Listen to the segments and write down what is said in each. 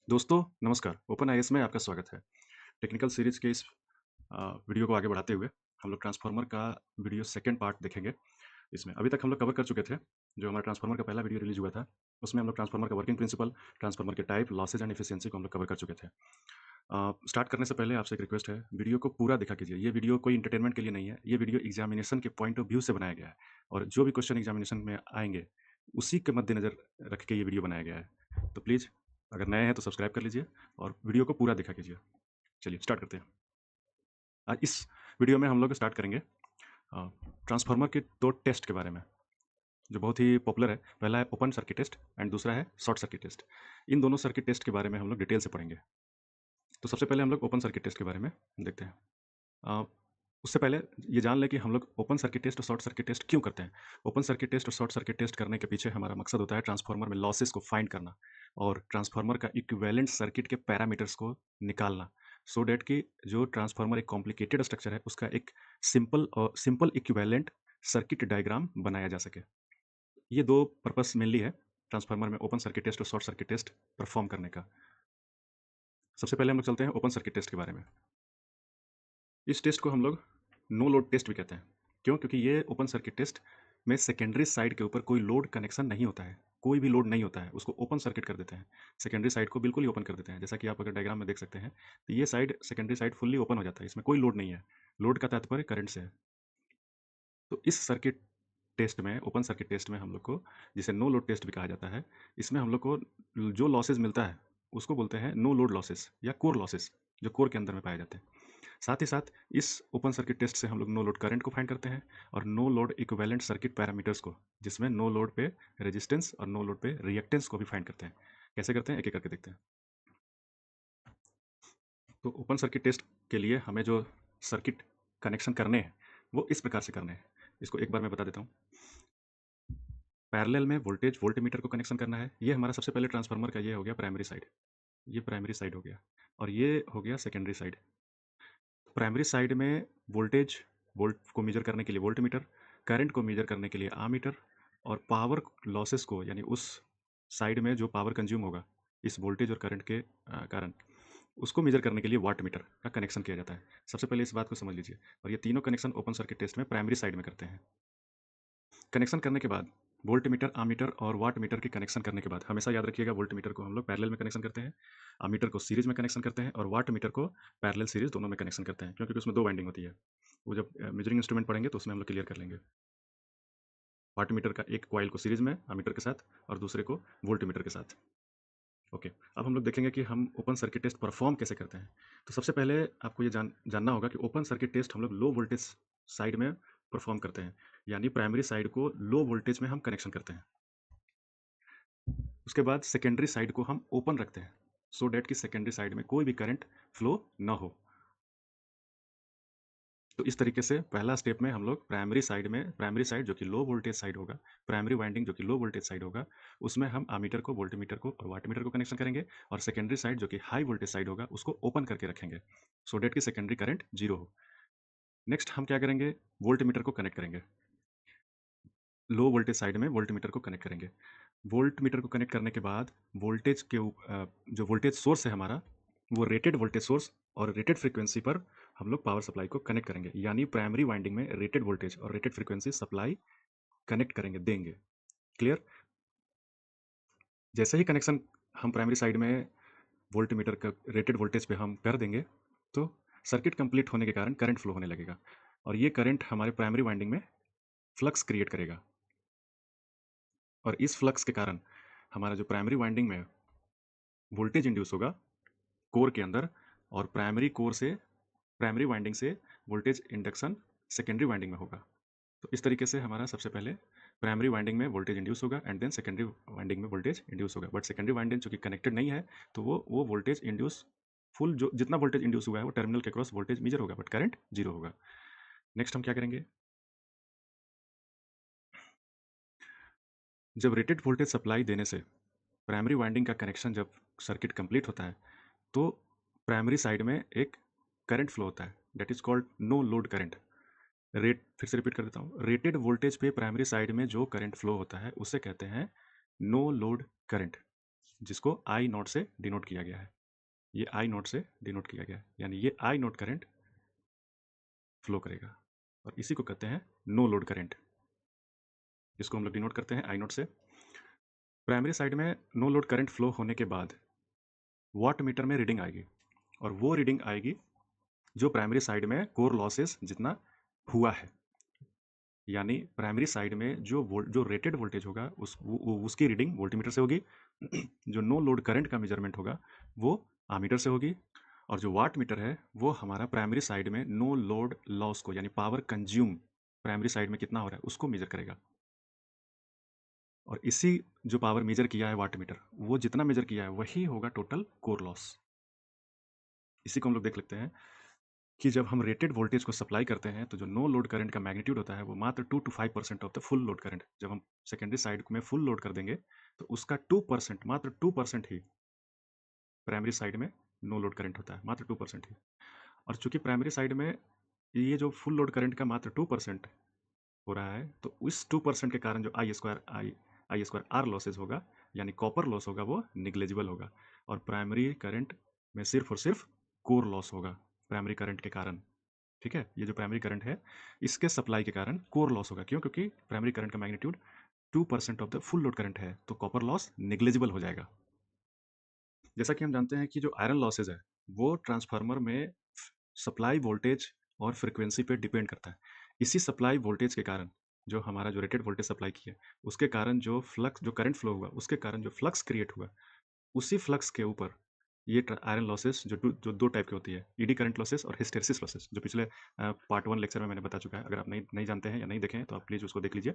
दोस्तों नमस्कार, open IAS में आपका स्वागत है। टेक्निकल सीरीज़ के इस वीडियो को आगे बढ़ाते हुए हम लोग ट्रांसफ़ार्मर का वीडियो सेकंड पार्ट देखेंगे। इसमें अभी तक हम लोग कवर कर चुके थे, जो हमारा ट्रांसफ़ार्मर का पहला वीडियो रिलीज़ हुआ था, उसमें हम लोग ट्रांसफ़ार्मर का वर्किंग प्रिंसिपल, ट्रांसफ़ार्मर के टाइप, लॉसेस एंड एफिशिएंसी को हम लोग कवर कर चुके थे। स्टार्ट करने से पहले आपसे एक रिक्वेस्ट है, वीडियो को पूरा देखा कीजिए। ये वीडियो कोई एंटरटेनमेंट के लिए नहीं है, ये वीडियो एग्ज़ामिनेशन के पॉइंट ऑफ व्यू से बनाया गया है और जो भी क्वेश्चन एग्ज़ामिनेशन में आएँगे, उसी के मद्देनज़र रख के ये वीडियो बनाया गया है। तो प्लीज़ अगर नए हैं तो सब्सक्राइब कर लीजिए और वीडियो को पूरा देखा कीजिए। चलिए स्टार्ट करते हैं। आज इस वीडियो में हम लोग स्टार्ट करेंगे ट्रांसफार्मर के 2 टेस्ट के बारे में, जो बहुत ही पॉपुलर है। पहला है ओपन सर्किट टेस्ट एंड दूसरा है शॉर्ट सर्किट टेस्ट। इन दोनों सर्किट टेस्ट के बारे में हम लोग डिटेल से पढ़ेंगे। तो सबसे पहले हम लोग ओपन सर्किट टेस्ट के बारे में देखते हैं। अ, उससे पहले ये जान लें कि हम लोग ओपन सर्किट टेस्ट और शॉर्ट सर्किट टेस्ट क्यों करते हैं। ओपन सर्किट टेस्ट और शॉर्ट सर्किट टेस्ट करने के पीछे हमारा मकसद होता है ट्रांसफार्मर में लॉसेस को फाइंड करना और ट्रांसफार्मर का इक्विवेलेंट सर्किट के पैरामीटर्स को निकालना, सो डैट कि जो ट्रांसफार्मर एक कॉम्प्लिकेटेड स्ट्रक्चर है उसका एक सिंपल इक्विवेलेंट सर्किट डायग्राम बनाया जा सके। ये दो पर्पस मेनली है ट्रांसफार्मर में ओपन सर्किट टेस्ट और शॉर्ट सर्किट टेस्ट परफॉर्म करने का। सबसे पहले हम लोग चलते हैं ओपन सर्किट टेस्ट के बारे में। इस टेस्ट को हम लोग नो लोड टेस्ट भी कहते हैं। क्यों? क्योंकि ये ओपन सर्किट टेस्ट में सेकेंडरी साइड के ऊपर कोई लोड कनेक्शन नहीं होता है, कोई भी लोड नहीं होता है, उसको ओपन सर्किट कर देते हैं। सेकेंडरी साइड को बिल्कुल ही ओपन कर देते हैं। जैसा कि आप अगर डायग्राम में देख सकते हैं, तो ये side secondary side fully open हो जाता है, इसमें कोई लोड नहीं है। लोड का तात्पर्य करंट से है। तो इस सर्किट टेस्ट में, ओपन सर्किट टेस्ट में हम लोग को, जिसे नो लोड टेस्ट भी कहा जाता है, इसमें हम लोग को जो लॉसेस मिलता है, उसको बोलते हैं नो लोड लॉसेस या कोर लॉसेस, जो कोर के अंदर में पाए जाते हैं। साथ ही साथ इस ओपन सर्किट टेस्ट से हम लोग नो लोड करंट को फाइंड करते हैं और no load equivalent circuit parameters को, जिसमें नो लोड पे रेजिस्टेंस और नो लोड पे रिएक्टेंस को भी फाइंड करते हैं। कैसे करते हैं, एक एक करके देखते हैं। तो ओपन सर्किट टेस्ट के लिए हमें जो सर्किट कनेक्शन करने हैं वो इस प्रकार से करने हैं। इसको एक बार मैं बता देता हूँ। पैरेलल में वोल्टेज वोल्टमीटर को कनेक्शन करना है। ये हमारा सबसे पहले ट्रांसफार्मर का ये हो गया प्राइमरी साइड, ये प्राइमरी साइड हो गया और ये हो गया सेकेंडरी साइड। प्राइमरी साइड में वोल्टेज, वोल्ट को मेजर करने के लिए वोल्टमीटर, करंट को मेजर करने के लिए आमीटर और पावर लॉसेस को, यानी उस साइड में जो पावर कंज्यूम होगा इस वोल्टेज और करंट के कारण, उसको मेजर करने के लिए वाट मीटर का कनेक्शन किया जाता है। सबसे पहले इस बात को समझ लीजिए। और ये तीनों कनेक्शन ओपन सर्किट टेस्ट में प्राइमरी साइड में करते हैं। कनेक्शन करने के बाद वोल्ट मीटर, आमीटर और वाट मीटर के कनेक्शन करने के बाद, हमेशा याद रखिएगा, वोल्ट मीटर को हम लोग पैरेलल में कनेक्शन करते हैं, आमीटर को सीरीज में कनेक्शन करते हैं और वाट मीटर को पैरेलल सीरीज दोनों में कनेक्शन करते हैं, क्योंकि उसमें दो वाइंडिंग होती है। वो जब मेजरिंग इंस्ट्रूमेंट पढ़ेंगे तो उसमें हम लोग क्लियर कर लेंगे। वाट मीटर का एक कॉइल को सीरीज में आमीटर के साथ और दूसरे को वोल्ट मीटर के साथ। ओके, अब हम लोग देखेंगे कि हम ओपन सर्किट टेस्ट परफॉर्म कैसे करते हैं। तो सबसे पहले आपको ये जानना होगा कि ओपन सर्किट टेस्ट हम लोग लो वोल्टेज साइड में परफॉर्म करते हैं, यानी प्राइमरी साइड को लो वोल्टेज में हम कनेक्शन करते हैं। उसके बाद सेकेंडरी साइड को हम ओपन रखते हैं, सो डैट कि सेकेंडरी साइड में कोई भी करंट फ्लो ना हो। तो इस तरीके से पहला स्टेप में हम लोग प्राइमरी साइड जो कि लो वोल्टेज साइड होगा, प्राइमरी वाइंडिंग जो कि लो वोल्टेज साइड होगा, उसमें हम आमीटर को, वोल्टमीटर को और वाटमीटर को कनेक्शन करेंगे और सेकेंडरी साइड जो कि हाई वोल्टेज साइड होगा उसको ओपन करके रखेंगे, सो डैट कि सेकेंडरी करंट जीरो हो। नेक्स्ट हम क्या करेंगे, वोल्टमीटर को कनेक्ट करेंगे। लो वोल्टेज साइड में वोल्टमीटर को कनेक्ट करेंगे। वोल्ट मीटर को कनेक्ट करने के बाद जो वोल्टेज सोर्स है हमारा, वो रेटेड वोल्टेज सोर्स और रेटेड फ्रीक्वेंसी पर हम लोग पावर सप्लाई को कनेक्ट करेंगे, यानी प्राइमरी वाइंडिंग में रेटेड वोल्टेज और रेटेड फ्रीक्वेंसी सप्लाई कनेक्ट करेंगे, देंगे। क्लियर? जैसे ही कनेक्शन हम प्राइमरी साइड में वोल्ट मीटर का रेटेड वोल्टेज पे हम कर देंगे, तो सर्किट कंप्लीट होने के कारण करंट फ्लो होने लगेगा और ये करंट हमारे प्राइमरी वाइंडिंग में फ्लक्स क्रिएट करेगा और इस फ्लक्स के कारण हमारा जो प्राइमरी वाइंडिंग में वोल्टेज इंड्यूस होगा कोर के अंदर, और प्राइमरी वाइंडिंग से वोल्टेज इंडक्शन सेकेंडरी वाइंडिंग में होगा। तो इस तरीके से हमारा सबसे पहले प्राइमरी वाइंडिंग में वोल्टेज इंड्यूस होगा एंड देन सेकेंडरी वाइंडिंग में वोल्टेज इंड्यूस होगा। बट सेकेंडरी वाइंडिंग चूंकि कनेक्टेड नहीं है, तो वो वोल्टेज इंड्यूस फुल, जो जितना वोल्टेज इंड्यूस हुआ है वो टर्मिनल के क्रॉस वोल्टेज मेजर होगा बट करंट जीरो होगा। नेक्स्ट हम क्या करेंगे, जब रेटेड वोल्टेज सप्लाई देने से प्राइमरी वाइंडिंग का कनेक्शन जब सर्किट कंप्लीट होता है, तो प्राइमरी साइड में एक करंट फ्लो होता है, that is called no load current. Rate फिर से रिपीट कर देता हूँ, रेटेड वोल्टेज पे प्राइमरी साइड में जो करंट फ्लो होता है उसे कहते हैं नो लोड करंट। जिसको आई नॉट से डिनोट किया गया है। ये आई नॉट से डिनोट किया गया है, यानी ये आई नॉट करंट फ्लो करेगा और इसी को कहते हैं नो लोड करंट। इसको हम लोग डिनोट करते हैं आई नॉट से। प्राइमरी साइड में नो लोड करंट फ्लो होने के बाद वाट मीटर में रीडिंग आएगी और वो रीडिंग आएगी जो प्राइमरी साइड में कोर लॉसेस जितना हुआ है, यानी प्राइमरी साइड में जो रेटेड वोल्टेज होगा उसकी रीडिंग वोल्टीमीटर से होगी। जो नो लोड करंट का मेजरमेंट होगा वो आमीटर से होगी और जो वाट मीटर है वो हमारा प्राइमरी साइड में नो लोड लॉस को, यानी पावर कंज्यूम प्राइमरी साइड में कितना हो रहा है उसको मेजर करेगा। और इसी जो पावर मेजर किया है वाट मीटर, वो जितना मेजर किया है वही होगा टोटल कोर लॉस। इसी को हम लोग देख लेते हैं कि जब हम रेटेड वोल्टेज को सप्लाई करते हैं तो जो नो लोड करंट का मैग्नीट्यूड होता है वो मात्र 2 to 5% of the full load current. जब हम सेकेंडरी साइड में फुल लोड कर देंगे तो उसका 2%, मात्र 2% ही प्राइमरी साइड में नो लोड करंट होता है, मात्र 2% ही। और चूंकि प्राइमरी साइड में ये जो फुल लोड करंट का मात्र 2% हो रहा है, तो उस 2% के कारण जो आई स्क्वायर आर लॉसेज होगा, यानी कॉपर लॉस होगा, वो निग्लेजिबल होगा। और प्राइमरी करंट में सिर्फ और सिर्फ कोर लॉस होगा प्राइमरी करंट के कारण। ठीक है, ये जो प्राइमरी करंट है इसके सप्लाई के कारण कोर लॉस होगा। क्यों? क्योंकि प्राइमरी करंट का magnitude 2% of the full load current है, तो कॉपर लॉस निग्लेजिबल हो जाएगा। जैसा कि हम जानते हैं कि जो आयरन लॉसेज है वो ट्रांसफार्मर में सप्लाई वोल्टेज और फ्रिक्वेंसी पे डिपेंड करता है। इसी सप्लाई वोल्टेज के कारण, जो हमारा जो रेटेड वोल्टेज सप्लाई की है उसके कारण जो फ्लक्स, जो करंट फ्लो हुआ उसके कारण जो फ्लक्स क्रिएट हुआ, उसी फ्लक्स के ऊपर ये आयरन लॉसेस जो दो टाइप की होती है, ईडी करंट लॉसेस और हिस्टेरिसिस लॉसेस, जो पिछले पार्ट 1 लेक्चर में मैंने बता चुका है। अगर आप नहीं जानते हैं या नहीं देखे हैं तो आप प्लीज़ उसको देख लीजिए।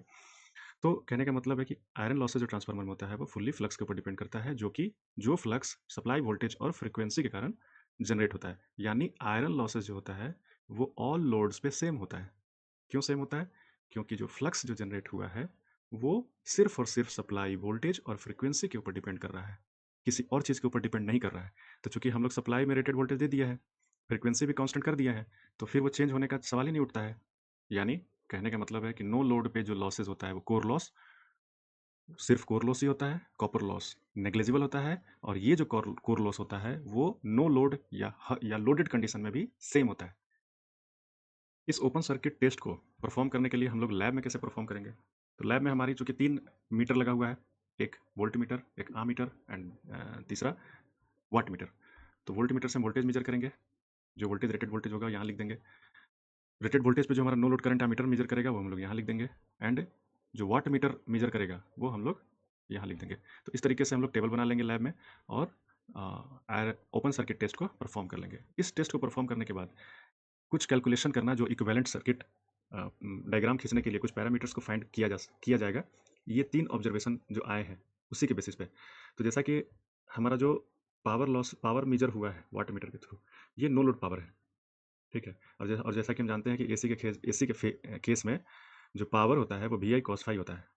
तो कहने का मतलब है कि आयरन लॉसेस जो ट्रांसफार्मर में होता है वो फुल्ली फ्लक्स के ऊपर डिपेंड करता है, जो कि जो फ्लक्स सप्लाई वोल्टेज और फ्रीक्वेंसी के कारण जनरेट होता है। यानी आयरन लॉसेस जो होता है वो ऑल लोड्स पे सेम होता है। क्यों सेम होता है? क्योंकि जो फ्लक्स जो जनरेट हुआ है वो सिर्फ और सिर्फ सप्लाई वोल्टेज और फ्रीक्वेंसी के ऊपर डिपेंड कर रहा है, किसी और चीज़ के ऊपर डिपेंड नहीं कर रहा है। तो चूंकि हम लोग सप्लाई में रेटेड वोल्टेज दे दिया है, फ्रीक्वेंसी भी कांस्टेंट कर दिया है, तो फिर वो चेंज होने का सवाल ही नहीं उठता है। यानी कहने का मतलब है कि नो लोड पे जो लॉसेज होता है वो कोर लॉस, सिर्फ कोर लॉस ही होता है, कॉपर लॉस नेग्लिजिबल होता है। और ये जो कोर लॉस होता है वो नो लोड या लोडेड कंडीशन में भी सेम होता है। इस ओपन सर्किट टेस्ट को परफॉर्म करने के लिए हम लोग लैब में कैसे परफॉर्म करेंगे? तो लैब में हमारी चूंकि 3 मीटर लगा हुआ है, एक वोल्ट मीटर, एक आमीटर एंड तीसरा वाट मीटर। तो वोल्ट मीटर से हम वोल्टेज मेजर करेंगे, जो वोल्टेज रेटेड वोल्टेज होगा यहाँ लिख देंगे। रेटेड वोल्टेज पे जो हमारा no load current ammeter measure करेगा वो हम लोग यहाँ लिख देंगे, एंड जो वाट मीटर मेजर करेगा वो हम लोग यहाँ लिख देंगे। तो इस तरीके से हम लोग टेबल बना लेंगे लैब में और ओपन सर्किट टेस्ट को परफॉर्म कर लेंगे। इस टेस्ट को परफॉर्म करने के बाद कुछ कैलकुलेशन करना, जो इक्विवेलेंट सर्किट डायग्राम खींचने के लिए कुछ पैरामीटर्स को फाइंड किया जाएगा। ये 3 ऑब्जर्वेशन जो आए हैं उसी के बेसिस पे। तो जैसा कि हमारा जो पावर मेजर हुआ है वाट मीटर के थ्रू, ये नो लोड पावर है। ठीक है, और जैसा कि हम जानते हैं कि एसी के केस में जो पावर होता है वो वी आई कॉस फाई होता है।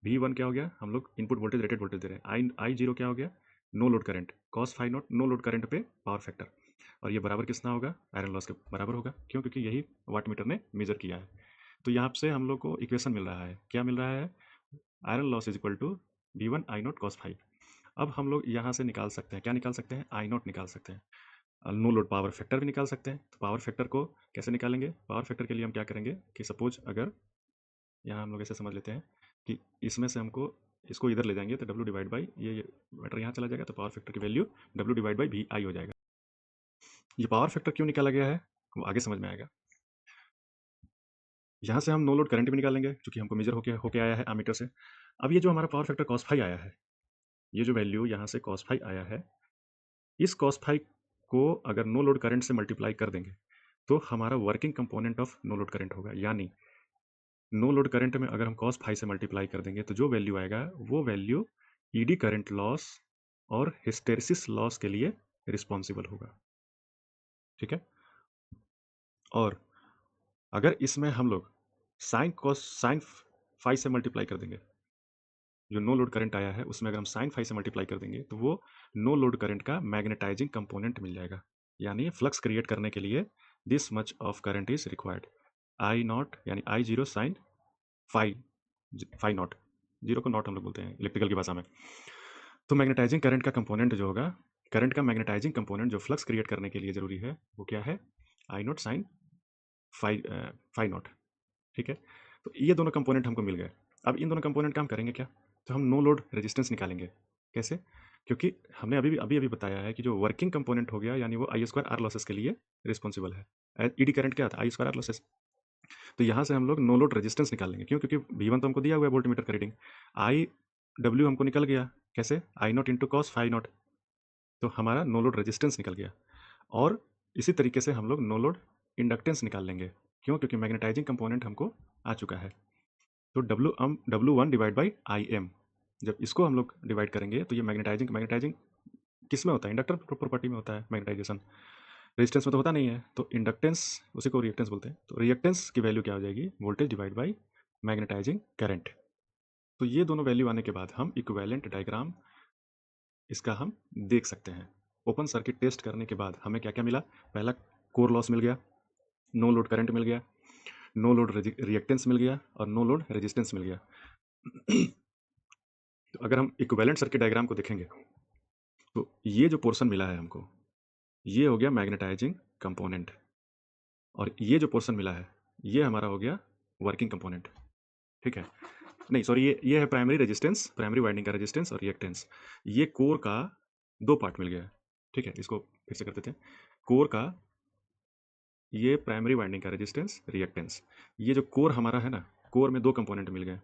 V1 क्या हो गया? हम लोग इनपुट वोल्टेज रेटेड वोल्टेज दे रहे हैं। आई जीरो क्या हो गया? No load current, cos phi not no load current पे पावर फैक्टर। और ये बराबर कितना होगा? आयरन लॉस के बराबर होगा। क्यों? क्योंकि यही वाट मीटर ने मेजर किया है। तो यहाँ से हम लोग को इक्वेशन मिल रहा है। क्या मिल रहा है? Iron loss is equal to V1 I not cos phi. अब हम लोग यहाँ से निकाल सकते हैं, क्या निकाल सकते हैं? आई नॉट निकाल सकते हैं। नो लोड पावर फैक्टर भी निकाल सकते हैं। तो पावर फैक्टर को कैसे निकालेंगे? पावर फैक्टर के लिए हम क्या करेंगे कि सपोज अगर यहाँ हम लोग ऐसे समझ लेते हैं कि इसमें से हमको इसको इधर ले जाएंगे तो W डिवाइड बाई ये मैटर यहाँ चला जाएगा, तो पावर फैक्टर की value W divide by V I हो जाएगा। ये पावर फैक्टर क्यों निकाला गया है वो आगे समझ में आएगा। यहाँ से हम नो लोड करंट भी निकालेंगे क्योंकि हमको मेजर होके आया है आमीटर से। अब ये जो हमारा पावर फैक्टर कॉस फाई आया है, ये जो वैल्यू यहाँ से कॉस फाई आया है, इस कॉस फाई को अगर नो लोड करंट से मल्टीप्लाई कर देंगे तो हमारा working component of no load current होगा। यानी नो लोड करंट में अगर हम कॉस फाई से मल्टीप्लाई कर देंगे तो जो वैल्यू आएगा वो वैल्यू ईडी करंट लॉस और हिस्टेरिसिस लॉस के लिए रिस्पॉन्सिबल होगा। ठीक है, और अगर इसमें हम लोग साइन फाई से मल्टीप्लाई कर देंगे, जो नो लोड करंट आया है उसमें अगर हम साइन फाई से मल्टीप्लाई कर देंगे तो वो नो लोड करंट का मैग्नेटाइजिंग कंपोनेंट मिल जाएगा। यानी फ्लक्स क्रिएट करने के लिए this much of current is required, I not यानी I zero sine phi, phi not, zero को नॉट हम लोग बोलते हैं इलेक्ट्रिकल की भाषा में। तो मैग्नेटाइजिंग करंट का कंपोनेंट जो होगा, करंट का मैग्नेटाइजिंग कंपोनेंट जो फ्लक्स क्रिएट करने के लिए ज़रूरी है, वो क्या है? आई नॉट साइन फाई नॉट, ठीक है? तो ये दोनों कंपोनेंट हमको मिल गए। अब इन दोनों कंपोनेंट का हम करेंगे क्या? तो हम नो लोड रेजिस्टेंस निकालेंगे। कैसे? क्योंकि हमने अभी-अभी बताया है कि जो वर्किंग कंपोनेंट हो गया, यानी वो आई स्क्वायर आर लॉसेस के लिए रिस्पॉन्सिबल है। ईडी करंट क्या था? आई स्क्वायर आर लॉसेस। तो यहाँ से हम लोग नो लोड रेजिस्टेंस निकालेंगे। क्यों? क्योंकि वी वन तो हमको दिया हुआ है वोल्टमीटर का रीडिंग। आई डब्ल्यू हमको निकल गया। कैसे? I not into cos phi not. तो हमारा नो लोड रेजिस्टेंस निकल गया। और इसी तरीके से हम लोग नो लोड इंडक्टेंस निकाल लेंगे। क्यों? क्योंकि मैग्नेटाइजिंग कंपोनेंट हमको आ चुका है। तो W one divide by I am, जब इसको हम लोग डिवाइड करेंगे तो ये मैग्नेटाइजिंग मैग्नेटाइजिंग किस में होता है? इंडक्टर प्रॉपर्टी में होता है मैग्नेटाइजेशन। रेजिस्टेंस में तो होता नहीं है। तो इंडक्टेंस, उसी को रिएक्टेंस बोलते हैं। तो रिएक्टेंस की वैल्यू क्या हो जाएगी? Voltage divide by magnetising current. तो ये दोनों वैल्यू आने के बाद हम इक्विवेलेंट डायग्राम इसका हम देख सकते हैं। ओपन सर्किट टेस्ट करने के बाद हमें क्या क्या मिला? पहला, कोर लॉस मिल गया, नो लोड करंट मिल गया, नो लोड रिएक्टेंस मिल गया और नो लोड रेजिस्टेंस मिल गया। तो अगर हम इक्विवेलेंट सर्किट डायग्राम को देखेंगे तो ये जो पोर्शन मिला है हमको, ये हो गया मैग्नेटाइजिंग कंपोनेंट, और ये जो पोर्शन मिला है ये हमारा हो गया वर्किंग कंपोनेंट। ठीक है? नहीं सॉरी, ये है प्राइमरी रेजिस्टेंस, प्राइमरी वाइंडिंग का रेजिस्टेंस और रिएक्टेंस। ये कोर का दो पार्ट मिल गया है। ठीक है, इसको फिर से करते थे। कोर का ये प्राइमरी वाइंडिंग का रेजिस्टेंस, रिएक्टेंस। ये जो कोर हमारा है ना, कोर में दो कंपोनेंट मिल गए,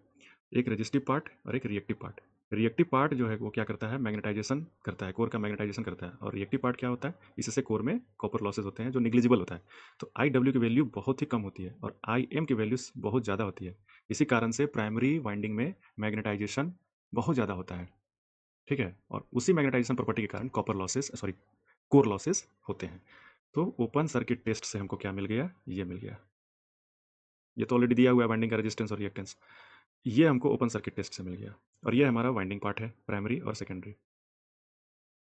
एक रेजिस्टिव पार्ट और एक रिएक्टिव पार्ट। रिएक्टिव पार्ट जो है वो क्या करता है? मैग्नेटाइजेशन करता है, कोर का मैग्नेटाइजेशन करता है। और रिएक्टिव पार्ट क्या होता है? इससे कोर में कॉपर लॉसेज होते हैं जो निग्लिजिबल होता है। तो आई डब्ल्यू की वैल्यू बहुत ही कम होती है और आई एम की वैल्यूज बहुत ज़्यादा होती है। इसी कारण से प्राइमरी वाइंडिंग में मैग्नेटाइजेशन बहुत ज़्यादा होता है। ठीक है? और उसी मैग्नेटाइजेशन प्रॉपर्टी के कारण copper losses, sorry, core losses होते हैं। तो ओपन सर्किट टेस्ट से हमको क्या मिल गया? ये मिल गया। ये तो ऑलरेडी दिया हुआ है वाइंडिंग का रेजिस्टेंस और रिएक्टेंस। ये हमको ओपन सर्किट टेस्ट से मिल गया और ये हमारा वाइंडिंग पार्ट है, प्राइमरी और सेकेंडरी।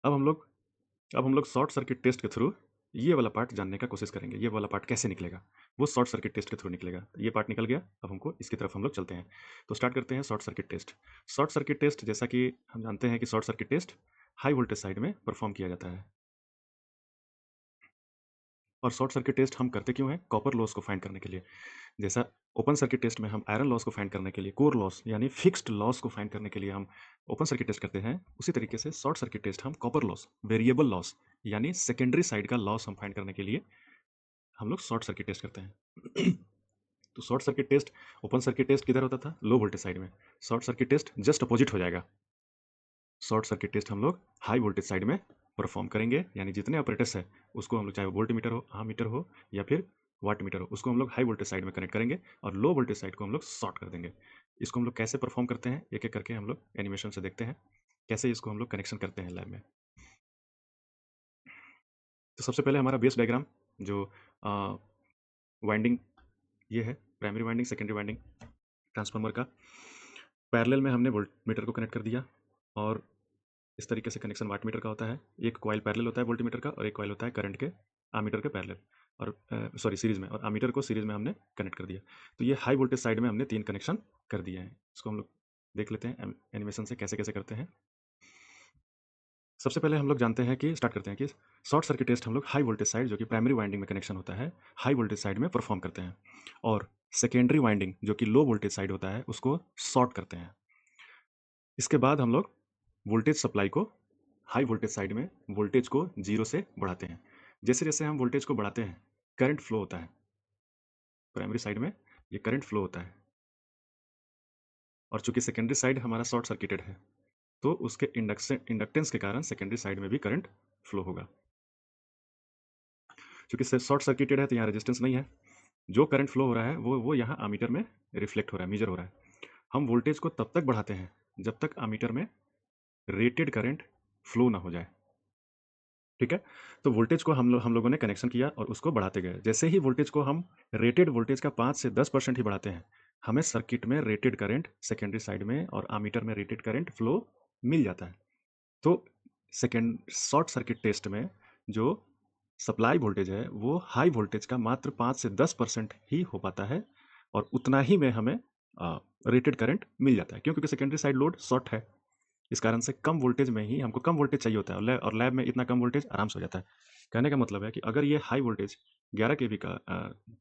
अब हम लोग शॉर्ट सर्किट टेस्ट के थ्रू ये वाला पार्ट जानने का कोशिश करेंगे। ये वाला पार्ट कैसे निकलेगा? वो शॉर्ट सर्किट टेस्ट के थ्रू निकलेगा। ये पार्ट निकल गया, अब हमको इसकी तरफ हम लोग चलते हैं। तो स्टार्ट करते हैं short circuit test. Short circuit test, जैसा कि हम जानते हैं कि short circuit test high voltage side में परफॉर्म किया जाता है। और शॉर्ट सर्किट टेस्ट हम करते क्यों हैं? कॉपर लॉस को फाइंड करने के लिए। जैसा ओपन सर्किट टेस्ट में हम आयरन लॉस को फाइंड करने के लिए, कोर लॉस यानी फिक्स्ड लॉस को फाइंड करने के लिए हम ओपन सर्किट टेस्ट करते हैं, उसी तरीके से शॉर्ट सर्किट टेस्ट हम कॉपर लॉस, वेरिएबल लॉस यानी सेकेंडरी साइड का लॉस हम फाइंड करने के लिए हम लोग शॉर्ट सर्किट टेस्ट करते हैं। तो short circuit test, open circuit test किधर होता था? लो वोल्टेज साइड में। Short circuit test just opposite हो जाएगा। शॉर्ट सर्किट टेस्ट हम लोग हाई वोल्टेज साइड में परफॉर्म करेंगे, यानी जितने ऑपरेटर्स है उसको हम लोग, चाहे वोल्ट मीटर हो, मीटर हो या फिर वाट मीटर हो, उसको हम लोग हाई वोल्टेज साइड में कनेक्ट करेंगे और लो वोल्टेज साइड को हम लोग शॉर्ट कर देंगे। इसको हम लोग कैसे परफॉर्म करते हैं, एक एक करके हम लोग एनिमेशन से देखते हैं कैसे इसको हम लोग कनेक्शन करते हैं लैब में। तो सबसे पहले हमारा बेस डायग्राम जो वाइंडिंग, ये है primary winding, secondary winding transformer का। पैरेलल में हमने वोल्ट मीटर को कनेक्ट कर दिया और इस तरीके से कनेक्शन वाट मीटर का होता है। एक कॉइल पैरेलल होता है वोल्ट मीटर का और एक कॉइल होता है करंट के आमीटर के पैरेलल, और सॉरी सीरीज में, और आमीटर को सीरीज में हमने कनेक्ट कर दिया। तो ये हाई वोल्टेज साइड में हमने 3 कनेक्शन कर दिए हैं। इसको हम लोग देख लेते हैं एनिमेशन से कैसे कैसे करते हैं। सबसे पहले हम लोग जानते हैं कि स्टार्ट करते हैं कि शॉर्ट सर्किट टेस्ट हम लोग हाई वोल्टेज साइड, जो कि प्राइमरी वाइंडिंग में कनेक्शन होता है, हाई वोल्टेज साइड में परफॉर्म करते हैं, और सेकेंडरी वाइंडिंग जो कि लो वोल्टेज साइड होता है उसको शॉर्ट करते हैं। इसके बाद हम लोग वोल्टेज सप्लाई को हाई वोल्टेज साइड में वोल्टेज को 0 से बढ़ाते हैं। जैसे जैसे हम वोल्टेज को बढ़ाते हैं करंट फ्लो होता है, प्राइमरी साइड में ये करंट फ्लो होता है, और चूंकि सेकेंडरी साइड हमारा शॉर्ट सर्किटेड है तो उसके इंडक्टेंस के कारण सेकेंडरी साइड में भी करंट फ्लो होगा। चूंकि शॉर्ट सर्किटेड है तो यहाँ रेजिस्टेंस नहीं है, जो करंट फ्लो हो रहा है वो यहाँ आमीटर में रिफ्लेक्ट हो रहा है, मेजर हो रहा है। हम वोल्टेज को तब तक बढ़ाते हैं जब तक आमीटर में रेटेड करंट फ्लो ना हो जाए। ठीक है? तो वोल्टेज को हम लोगों ने कनेक्शन किया और उसको बढ़ाते गए। जैसे ही वोल्टेज को हम रेटेड वोल्टेज का 5 से 10% ही बढ़ाते हैं, हमें सर्किट में रेटेड करंट सेकेंडरी साइड में और आमीटर में रेटेड करंट फ्लो मिल जाता है। तो सेकेंड शॉर्ट सर्किट टेस्ट में जो सप्लाई वोल्टेज है वो हाई वोल्टेज का मात्र 5 से 10% ही हो पाता है, और उतना ही में हमें रेटेड करंट मिल जाता है। क्यों? क्योंकि सेकेंडरी साइड लोड शॉर्ट है। इस कारण से कम वोल्टेज में ही हमको कम वोल्टेज चाहिए होता है, और लैब में इतना कम वोल्टेज आराम से हो जाता है। कहने का मतलब है कि अगर ये हाई वोल्टेज 11 केवी का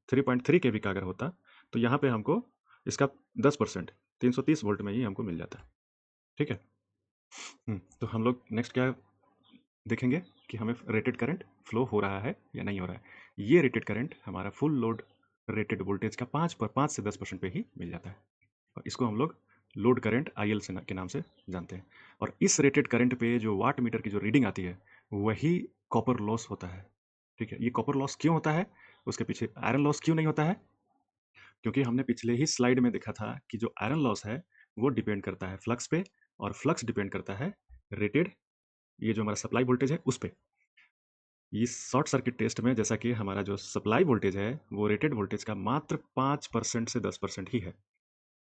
3.3 केवी का अगर होता, तो यहाँ पे हमको इसका 10% 330 वोल्ट में ही हमको मिल जाता है। ठीक है। तो हम लोग नेक्स्ट क्या देखेंगे कि हमें रेटेड करंट फ्लो हो रहा है या नहीं हो रहा है। ये रेटेड करंट हमारा फुल लोड रेटेड वोल्टेज का 5 से 10% पे ही मिल जाता है, और इसको हम लोग लोड करंट IL से के नाम से जानते हैं। और इस रेटेड करंट पे जो वाट मीटर की जो रीडिंग आती है, वही कॉपर लॉस होता है। ठीक है, ये कॉपर लॉस क्यों होता है, उसके पीछे आयरन लॉस क्यों नहीं होता है? क्योंकि हमने पिछले ही स्लाइड में देखा था कि जो आयरन लॉस है वो डिपेंड करता है फ्लक्स पे, और फ्लक्स डिपेंड करता है रेटेड, ये जो हमारा सप्लाई वोल्टेज है उस पे। इस शॉर्ट सर्किट टेस्ट में जैसा कि हमारा जो सप्लाई वोल्टेज है वो रेटेड वोल्टेज का मात्र 5% से 10% ही है,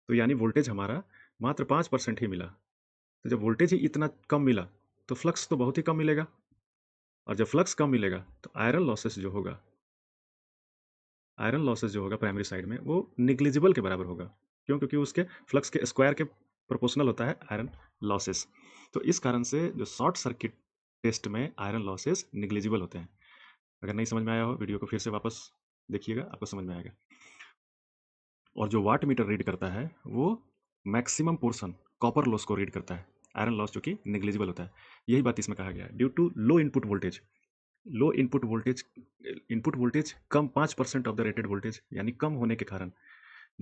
तो यानी वोल्टेज हमारा मात्र 5% ही मिला। तो जब वोल्टेज ही इतना कम मिला तो फ्लक्स तो बहुत ही कम मिलेगा, और जब फ्लक्स कम मिलेगा तो आयरन लॉसेस जो होगा प्राइमरी साइड में वो निग्लिजिबल के बराबर होगा। क्यों? क्योंकि उसके फ्लक्स के स्क्वायर के प्रोपोर्शनल होता है आयरन लॉसेस। तो इस कारण से जो शॉर्ट सर्किट टेस्ट में आयरन लॉसेस निग्लिजिबल होते हैं। अगर नहीं समझ में आया हो, वीडियो को फिर से वापस देखिएगा, आपको समझ में आएगा। और जो वाट मीटर रीड करता है वो मैक्सिमम पोर्शन कॉपर लॉस को रीड करता है, आयरन लॉस जो कि निग्लिजिबल होता है। यही बात इसमें कहा गया है, due to low input voltage. Low input voltage कम 5% ऑफ द रेटेड वोल्टेज, यानी कम होने के कारण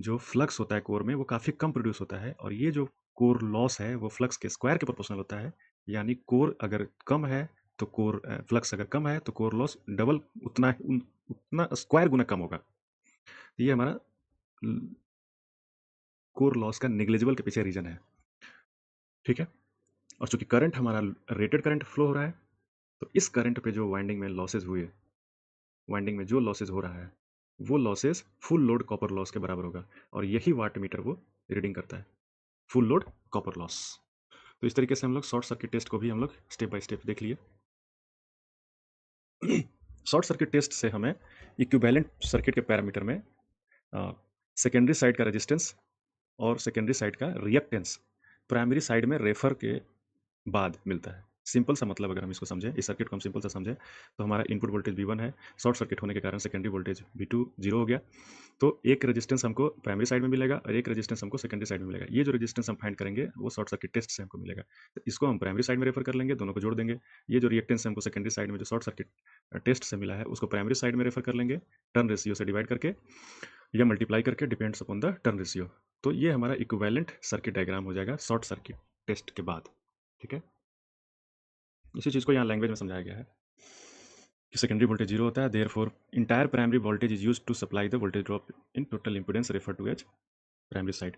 जो फ्लक्स होता है कोर में वो काफ़ी कम प्रोड्यूस होता है, और ये जो कोर लॉस है वो फ्लक्स के स्क्वायर के प्रोपोर्शनल होता है। यानी कोर अगर कम है तो फ्लक्स अगर कम है तो कोर लॉस डबल, उतना स्क्वायर गुना कम होगा। ये हमारा कोर लॉस का नेग्लिजिबल के पीछे रीजन है। ठीक है। और चूंकि करंट हमारा रेटेड करंट फ्लो हो रहा है, तो इस करंट पे जो वाइंडिंग में जो लॉसेज हो रहा है वो losses full load copper loss के बराबर होगा, और यही वाट मीटर वो रीडिंग करता है, फुल लोड कॉपर लॉस। तो इस तरीके से हम लोग शॉर्ट सर्किट टेस्ट को भी हम लोग स्टेप बाय स्टेप देख लिए। शॉर्ट सर्किट टेस्ट से हमें इक्विवेलेंट सर्किट के पैरामीटर में सेकेंडरी साइड का रेजिस्टेंस और सेकेंडरी साइड का रिएक्टेंस प्राइमरी साइड में रेफर के बाद मिलता है। सिंपल सा मतलब अगर हम इसको समझें, इस सर्किट को हम सिंपल सा समझें, तो हमारा इनपुट वोल्टेज V1 है, शॉर्ट सर्किट होने के कारण सेकेंडरी वोल्टेज V2 जीरो हो गया। तो एक रेजिस्टेंस हमको प्राइमरी साइड में मिलेगा और एक रेजिस्टेंस हमको सेकेंडरी साइड में मिलेगा। ये जो रेजिस्टेंस हम फाइंड करेंगे वो शॉर्ट सर्किट टेस्ट से हमको मिलेगा, तो इसको हम प्राइमरी साइड में रेफर कर लेंगे, दोनों को जोड़ देंगे। ये जो रिएक्टेंस हमको सेकेंडरी साइड में जो शॉर्ट सर्किट टेस्ट से मिला है उसको प्राइमरी साइड में रेफर कर लेंगे, टर्न रेशियो से डिवाइड करके या मल्टीप्लाई करके, depends upon the turn ratio. तो ये हमारा इक्विवेलेंट सर्किट डायग्राम हो जाएगा शॉर्ट सर्किट टेस्ट के बाद। ठीक है। इसी चीज़ को यहाँ लैंग्वेज में समझाया गया है कि सेकेंडरी वोल्टेज जीरो होता है, therefore entire primary voltage is used to supply the voltage drop in total impedance refer to as primary side.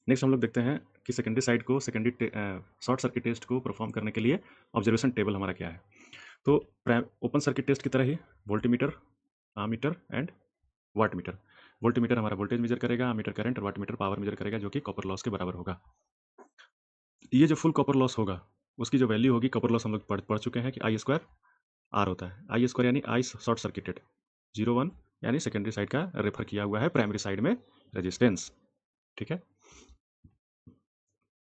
Next हम लोग देखते हैं कि सेकेंडरी साइड को शॉर्ट सर्किट टेस्ट को परफॉर्म करने के लिए ऑब्जर्वेशन टेबल हमारा क्या है। तो ओपन सर्किट टेस्ट की तरह ही voltmeter, ammeter and watt meter. Voltmeter हमारा वोल्टेज मेजर करेगा, आमीटर करंट, और वाट मीटर पावर मेजर करेगा, जो कि कॉपर लॉस के बराबर होगा। ये जो फुल कॉपर लॉस होगा उसकी जो वैल्यू होगी, कॉपर लॉस हम लोग पढ़ चुके हैं कि आई स्क्वायर आर होता है। आई स्क्वायर यानी आई शॉर्ट सर्किटेड, 0 1 यानी सेकेंडरी साइड का रेफर किया हुआ है प्राइमरी साइड में रेजिस्टेंस। ठीक है।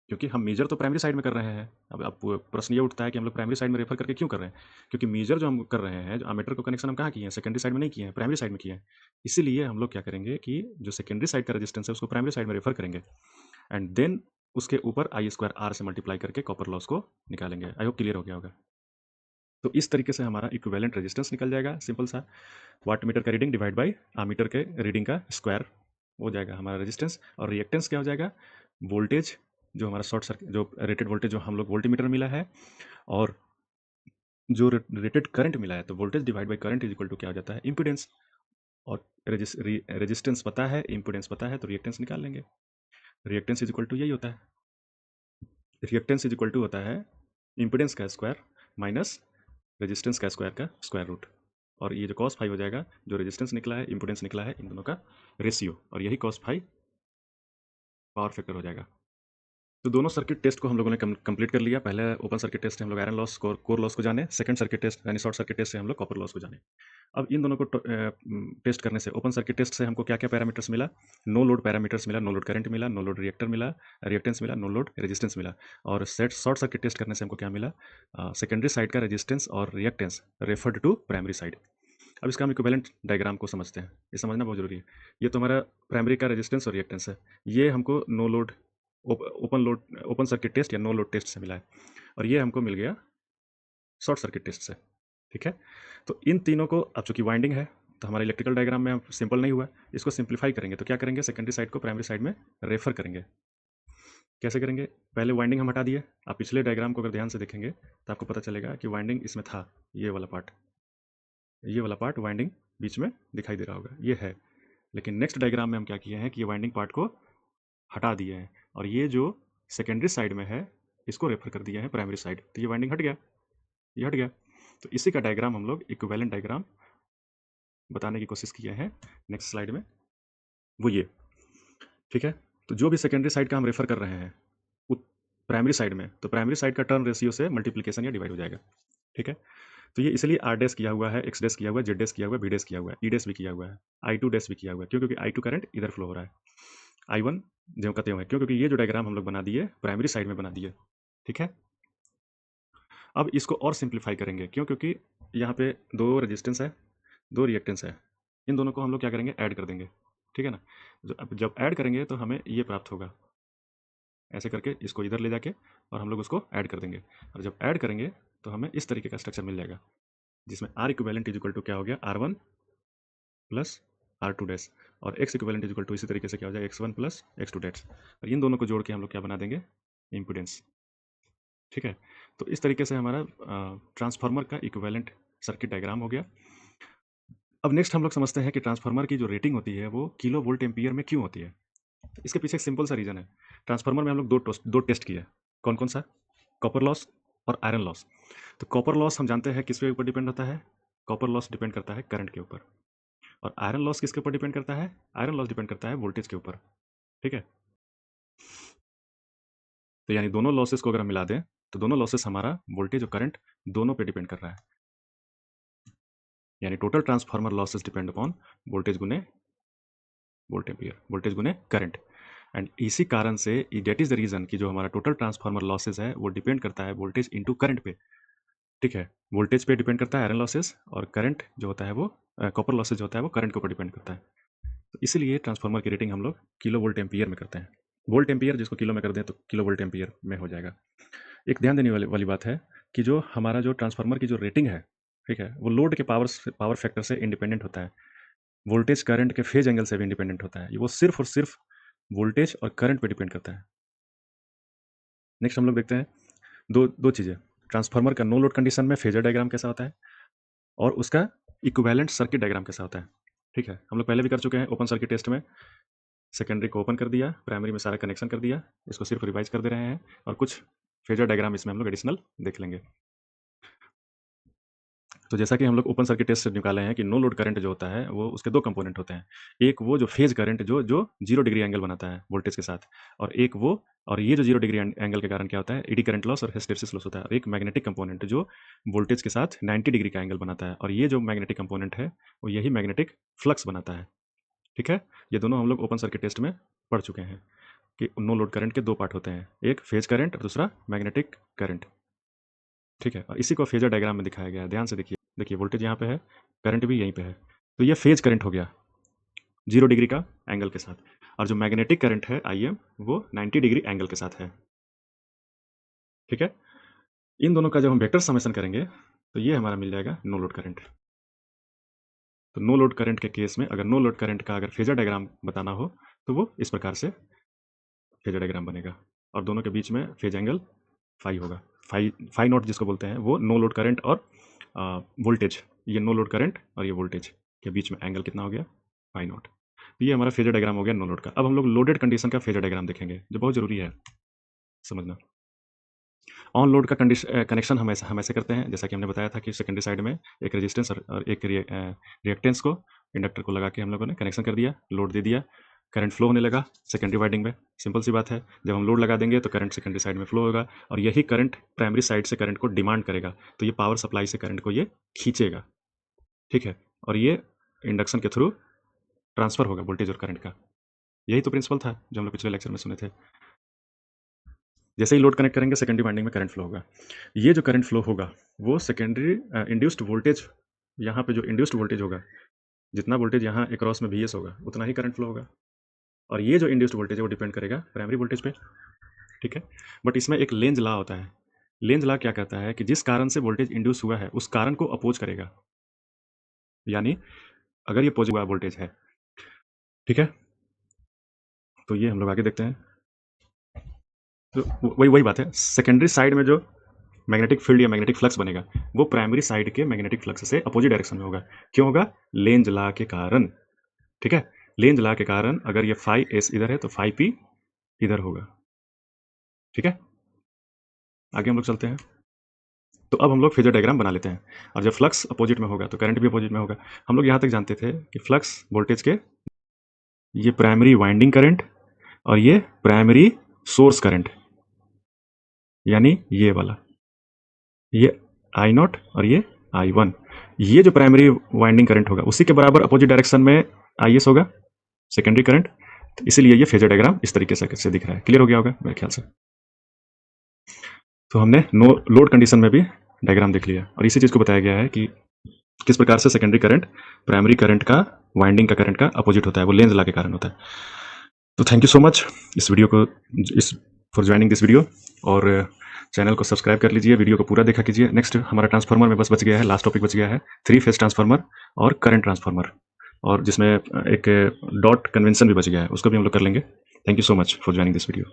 क्योंकि हम मेजर तो प्राइमरी साइड में कर रहे हैं। अब प्रश्न ये उठता है कि हम लोग प्राइमरी साइड में रेफर करके क्यों कर रहे हैं? क्योंकि मेजर जो हम कर रहे हैं, जो आमीटर को कनेक्शन हम कहाँ किए हैं? सेकेंडरी साइड में नहीं किए हैं, प्राइमरी साइड में किए हैं। इसीलिए हम लोग क्या करेंगे कि जो सेकेंडरी साइड का रेजिस्टेंस है उसको प्राइमरी साइड में रेफर करेंगे, एंड देन उसके ऊपर आई स्क्वायर आर से मल्टीप्लाई करके कॉपर लॉस को निकालेंगे। आई होप क्लियर हो गया होगा। तो इस तरीके से हमारा इक्विवेलेंट रेजिस्टेंस निकल जाएगा, सिंपल सा। वाट मीटर का रीडिंग डिवाइड बाई आमीटर के रीडिंग का स्क्वायर हो जाएगा हमारा रेजिस्टेंस। और रिएक्टेंस क्या हो जाएगा? वोल्टेज जो हमारा शॉर्ट सर्किट, जो रेटेड वोल्टेज जो हम लोग वोल्टीमीटर मिला है, और जो रेटेड करंट मिला है, तो voltage divide by current is equal to क्या हो जाता है? इम्पीडेंस। और रेजिस्टेंस पता है, इम्पीडेंस पता है, तो रिएक्टेंस निकाल लेंगे। रिएक्टेंस इज इक्वल टू यही होता है, रिएक्टेंस इज इक्वल टू होता है इम्पीडेंस का स्क्वायर माइनस रेजिस्टेंस का स्क्वायर का स्क्वायर रूट। और ये जो cos फाई हो जाएगा, जो रेजिस्टेंस निकला है, इम्पोर्टेंस निकला है, इन दोनों का रेशियो, और यही cos फाई पावर फैक्टर हो जाएगा। तो दोनों सर्किट टेस्ट को हम लोगों ने कंप्लीट कर लिया। पहले ओपन सर्किट टेस्ट से हम लोग आयरन लॉस कोर लॉस को जाने, सेकंड सर्किट टेस्ट यानी शॉर्ट सर्किट टेस्ट से हम लोग कॉपर लॉस को जाने। अब इन दोनों को टेस्ट करने से ओपन सर्किट टेस्ट से हमको क्या क्या पैरामीटर्स मिला? नो लोड पैरामीटर्स मिला, नो लोड करंट मिला, नो लोड रिएक्टर मिला, रिएक्टेंस मिला, नो लोड रेजिस्टेंस मिला। और सेट शॉर्ट सर्किट टेस्ट करने से हमको क्या मिला? सेकेंडरी साइड का रेजिस्टेंस और reactance referred to primary side. अब इसका हम इक्विवेलेंट डायग्राम को समझते हैं, ये समझना बहुत जरूरी है। ये तो हमारा प्राइमरी का रेजिस्टेंस और रिएक्टेंस है, ये हमको no load open circuit test या नो लोड टेस्ट से मिला है, और ये हमको मिल गया शॉर्ट सर्किट टेस्ट से। ठीक है, तो इन तीनों को, अब चूंकि वाइंडिंग है तो हमारे इलेक्ट्रिकल डायग्राम में सिंपल नहीं हुआ, इसको सिंप्लीफाई करेंगे तो क्या करेंगे? सेकेंडरी साइड को प्राइमरी साइड में रेफर करेंगे। कैसे करेंगे? पहले वाइंडिंग हम हटा दिए। आप पिछले डायग्राम को अगर ध्यान से देखेंगे तो आपको पता चलेगा कि वाइंडिंग इसमें था, ये वाला पार्ट वाइंडिंग बीच में दिखाई दे रहा होगा, ये है। लेकिन नेक्स्ट डायग्राम में हम क्या किए हैं कि ये वाइंडिंग पार्ट को हटा दिए हैं, और ये जो सेकेंडरी साइड में है इसको रेफर कर दिया है प्राइमरी साइड, तो ये वाइंडिंग हट गया, ये हट गया। तो इसी का डायग्राम हम लोग इक्विवेलेंट डायग्राम बताने की कोशिश किए हैं नेक्स्ट स्लाइड में, वो ये। ठीक है, तो जो भी सेकेंडरी साइड का हम रेफर कर रहे हैं प्राइमरी साइड में, तो प्राइमरी साइड का टर्न रेशियो से मल्टीप्लिकेशन या डिवाइड हो जाएगा। ठीक है, तो ये इसलिए आर डैश किया हुआ है, एक्स डैश किया हुआ है, जेड डैश किया हुआ है, बी डैश किया हुआ है, ई डैश भी किया हुआ है, आई टू डैश भी किया हुआ है। क्यों? क्योंकि आई टू करंट इधर फ्लो हो रहा है, आई वन जो कहते हैं। क्यों? क्योंकि ये जो डायग्राम हम लोग बना दिए प्राइमरी साइड में बना दिए। ठीक है, अब इसको और सिंप्लीफाई करेंगे। क्यों? क्योंकि यहाँ पे दो रेजिस्टेंस है, दो रिएक्टेंस है, इन दोनों को हम लोग क्या करेंगे? ऐड कर देंगे। ठीक है ना, अब जब ऐड करेंगे तो हमें ये प्राप्त होगा, ऐसे करके इसको इधर ले जाके और हम लोग उसको ऐड कर देंगे। और जब ऐड करेंगे तो हमें इस तरीके का स्ट्रक्चर मिल जाएगा, जिसमें R equivalent is equal to क्या हो गया? R1 प्लस R2 डैश, और X equivalent is equal to इसी तरीके से क्या हो जाएगा? X1 plus X2 dash. और इन दोनों को जोड़ के हम लोग क्या बना देंगे? इम्पिडेंस। ठीक है, तो इस तरीके से हमारा ट्रांसफार्मर का इक्विवेलेंट सर्किट डायग्राम हो गया। अब नेक्स्ट हम लोग समझते हैं कि ट्रांसफार्मर की जो रेटिंग होती है वो किलो वोल्ट एम्पियर में क्यों होती है। तो इसके पीछे एक सिंपल सा रीजन है। ट्रांसफार्मर में हम लोग दो टेस्ट किए। कौन कौन सा? कॉपर लॉस और आयरन लॉस। तो कॉपर लॉस हम जानते हैं किसके ऊपर डिपेंड होता है? कॉपर लॉस डिपेंड करता है करंट के ऊपर। और आयरन लॉस किसके ऊपर डिपेंड करता है? आयरन लॉस डिपेंड करता है वोल्टेज के ऊपर। ठीक है, तो यानी दोनों लॉसेस को अगर हम मिला दें तो दोनों लॉसेस हमारा वोल्टेज और करंट दोनों पे डिपेंड कर रहा है। यानी total transformer losses depend upon voltage गुने वोल्ट एम्पियर, वोल्टेज गुने करंट। एंड इसी कारण say that is the reason कि जो हमारा टोटल ट्रांसफार्मर लॉसेस है वो डिपेंड करता है वोल्टेज इंटू करंट पे। ठीक है, वोल्टेज पे डिपेंड करता है आयरन लॉसेस, और करंट जो होता है वो कॉपर लॉसेज जो होता है वो करंट के ऊपर डिपेंड करता है। तो इसीलिए ट्रांसफार्मर की रेटिंग हम लोग किलो वोल्ट एम्पियर में करते हैं। वोल्ट एम्पियर जिसको किलो में कर दें तो किलो वोल्ट एम्पियर में हो जाएगा। एक ध्यान देने वाली बात है कि जो हमारा जो ट्रांसफार्मर की जो रेटिंग है, ठीक है, वो लोड के पावर फैक्टर से इंडिपेंडेंट होता है, वोल्टेज करंट के फेज एंगल से भी इंडिपेंडेंट होता है। वो सिर्फ और सिर्फ वोल्टेज और करंट पे डिपेंड करता है। नेक्स्ट हम लोग देखते हैं दो दो चीज़ें। ट्रांसफार्मर का नो लोड कंडीशन में फेजर डायग्राम कैसा होता है, और उसका इक्विवेलेंट सर्किट डायग्राम कैसा होता है। ठीक है, हम लोग पहले भी कर चुके हैं ओपन सर्किट टेस्ट में। सेकेंडरी को ओपन कर दिया, प्राइमरी में सारा कनेक्शन कर दिया, इसको सिर्फ रिवाइज कर दे रहे हैं, और कुछ फेजर डायग्राम इसमें हम लोग एडिशनल देख लेंगे। तो जैसा कि हम लोग ओपन सर्किट टेस्ट से निकाले हैं कि नो लोड करंट जो होता है वो उसके दो कंपोनेंट होते हैं। एक वो जो फेज करंट जो जो 0 डिग्री एंगल बनाता है वोल्टेज के साथ, और एक वो, और ये जो 0 डिग्री एंगल के कारण क्या होता है? एडी करंट लॉस और हिस्टैरिसीस लॉस होता है। और एक मैग्नेटिक कंपोनेंट जो वोल्टेज के साथ 90 डिग्री का एंगल बनाता है, और ये जो मैग्नेटिक कंपोनेंट है वो यही मैग्नेटिक फ्लक्स बनाता है। ठीक है, ये दोनों हम लोग ओपन सर्किट टेस्ट में पढ़ चुके हैं कि नो लोड करंट के दो पार्ट होते हैं, एक फेज करंट और दूसरा मैग्नेटिक करंट। ठीक है, और इसी को फेजर डायग्राम में दिखाया गया है। ध्यान से देखिए, देखिए वोल्टेज यहाँ पे है, करंट भी यहीं पे है, तो ये फेज करंट हो गया 0 डिग्री का एंगल के साथ, और जो मैग्नेटिक करंट है IM वो 90 डिग्री एंगल के साथ है। ठीक है, इन दोनों का जब हम वेक्टर समेशन करेंगे तो ये हमारा मिल जाएगा नो लोड करंट। तो नो लोड करंट के केस में अगर नो लोड करंट का अगर फेजर डायग्राम बताना हो तो वो इस प्रकार से फेजर डायग्राम बनेगा, और दोनों के बीच में फेज एंगल फाई होगा। फाई नॉट जिसको बोलते हैं वो नो लोड करंट और वोल्टेज, ये नो लोड करंट और ये वोल्टेज के बीच में एंगल कितना हो गया? Phi not. तो ये हमारा फेजर डायग्राम हो गया नो लोड का। अब हम लोग लोडेड कंडीशन का फेजर डायग्राम देखेंगे जो बहुत जरूरी है समझना। ऑन लोड का कनेक्शन हम ऐसे करते हैं जैसा कि हमने बताया था कि सेकेंडरी साइड में एक रेजिस्टेंस और एक रिएक्टेंस को, इंडक्टर को लगा के हम लोगों ने कनेक्शन कर दिया, लोड दे दिया, करंट फ्लो होने लगा सेकेंडरी वाइंडिंग में। सिंपल सी बात है, जब हम लोड लगा देंगे तो करंट सेकेंडरी साइड में फ्लो होगा और यही करंट प्राइमरी साइड से करंट को डिमांड करेगा, तो ये पावर सप्लाई से करंट को ये खींचेगा, ठीक है, और ये इंडक्शन के थ्रू ट्रांसफर होगा वोल्टेज और करंट का। यही तो प्रिंसिपल था जो हम लोग पिछले लेक्चर में सुने थे। जैसे ही लोड कनेक्ट करेंगे सेकेंडरी वाइंडिंग में करंट फ्लो होगा। ये जो करंट फ्लो होगा वो सेकेंडरी इंड्यूस्ड वोल्टेज, यहाँ पे जो इंड्यूस्ड वोल्टेज होगा, जितना वोल्टेज यहाँ अक्रॉस में VS होगा उतना ही करंट फ्लो होगा, और ये जो इंड्यूस्ड वोल्टेज है वो डिपेंड करेगा प्राइमरी वोल्टेज पे, ठीक है। बट इसमें एक लेंज लॉ होता है। लेंज लॉ क्या कहता है कि जिस कारण से वोल्टेज इंड्यूस हुआ है उस कारण को अपोज करेगा, यानी अगर ये पॉजिटिव वोल्टेज है, ठीक है, तो ये हम लोग आगे देखते हैं। तो वही बात है, सेकेंडरी साइड में जो मैग्नेटिक फील्ड या मैग्नेटिक फ्लक्स बनेगा वो प्राइमरी साइड के मैग्नेटिक फ्लक्स से अपोजिट डायरेक्शन में होगा। क्यों होगा? लेंज लॉ के कारण, ठीक है। लेंज लॉ के कारण अगर ये फाई एस इधर है तो फाई पी इधर होगा, ठीक है। आगे हम लोग चलते हैं। तो अब हम लोग फेजर डायग्राम बना लेते हैं, और जब फ्लक्स अपोजिट में होगा तो करंट भी अपोजिट में होगा। हम लोग यहाँ तक जानते थे कि फ्लक्स वोल्टेज के ये प्राइमरी वाइंडिंग करंट और ये प्राइमरी सोर्स करंट, यानी ये वाला, ये आई नॉट और ये I1, ये जो प्राइमरी वाइंडिंग करंट होगा उसी के बराबर अपोजिट डायरेक्शन में IS होगा सेकेंडरी करंट। तो इसीलिए ये फेजर डायग्राम इस तरीके से दिख रहा है। क्लियर हो गया होगा मेरे ख्याल से। तो हमने नो लोड कंडीशन में भी डायग्राम देख लिया, और इसी चीज़ को बताया गया है कि किस प्रकार से सेकेंडरी करंट प्राइमरी करंट का, वाइंडिंग का करंट का अपोजिट होता है, वो लेंज लॉ के कारण होता है। तो थैंक यू सो मच इस वीडियो को, इस फॉर ज्वाइनिंग दिस वीडियो, और चैनल को सब्सक्राइब कर लीजिए, वीडियो को पूरा देखा कीजिए। नेक्स्ट हमारा ट्रांसफार्मर में बस बच गया है, लास्ट टॉपिक बच गया है 3 फेज ट्रांसफार्मर और करंट ट्रांसफार्मर, और जिसमें एक डॉट कन्वेंशन भी बच गया है, उसको भी हम लोग कर लेंगे। Thank you so much for joining this video.